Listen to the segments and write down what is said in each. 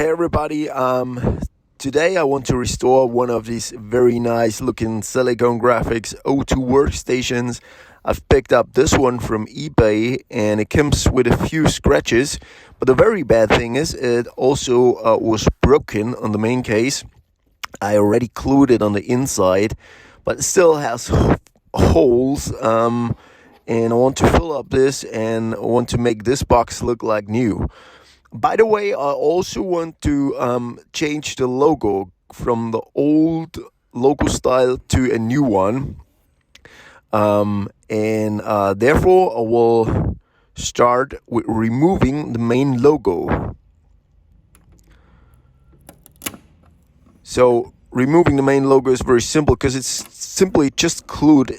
Hey everybody, today I want to restore one of these very nice looking silicone graphics O2 workstations. I've picked up this one from eBay and it comes with a few scratches, but the very bad thing is it also was broken on the main case. I already glued it on the inside, but it still has holes, and I want to fill up this and I want to make this box look like new. By the way, I also want to change the logo from the old logo style to a new one. Therefore, I will start with removing the main logo. So, removing the main logo is very simple because it's simply just glued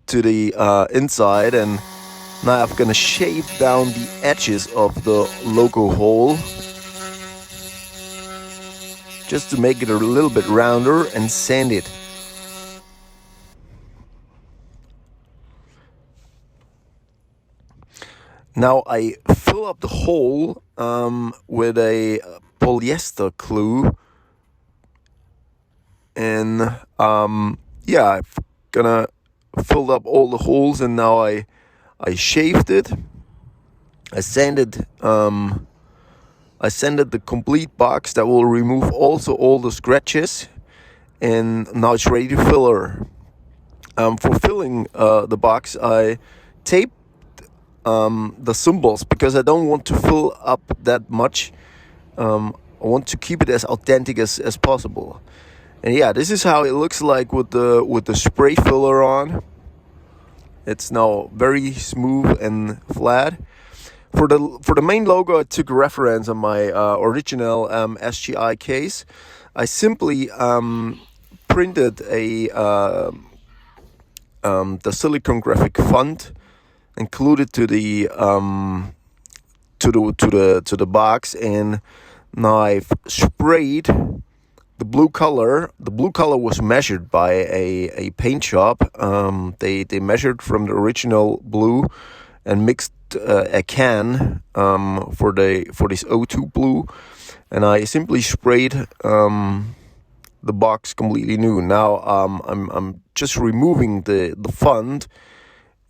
to the inside, and now I'm gonna shave down the edges of the logo hole just to make it a little bit rounder and sand it. Now I fill up the hole with a polyester glue, and I'm gonna fill up all the holes, and now I shaved it. I sanded the complete box that will remove also all the scratches, and now it's ready to fill her. For filling the box, I taped the symbols because I don't want to fill up that much. I want to keep it as authentic as possible. And yeah, this is how it looks like with the spray filler on. It's now very smooth and flat. For the main logo, I took a reference on my original SGI case. I simply printed the silicone graphic font and glued it to the box, and now I've sprayed the blue color. The blue color was measured by a paint shop. They measured from the original blue and mixed a can for this O2 blue, and I simply sprayed the box completely new. Now I'm just removing the font,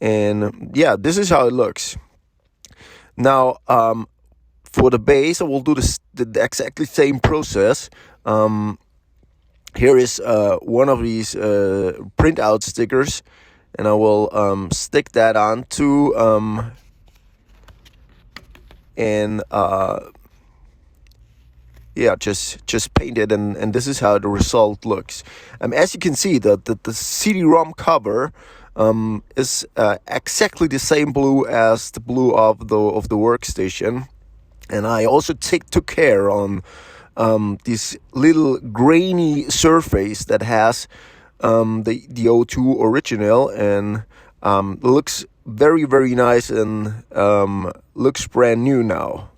and yeah, this is how it looks. Now for the base, I will do the exactly same process. Here is one of these printout stickers, and I will stick that onto just paint it, and this is how the result looks. As you can see, the CD-ROM cover is exactly the same blue as the blue of the workstation, and I also took care on this little grainy surface that has the O2 original, and looks very, very nice, and looks brand new now.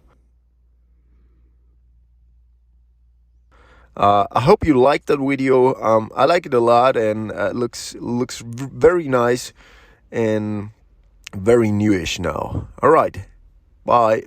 I hope you liked that video. I like it a lot, and it looks very nice and very newish now. All right, bye.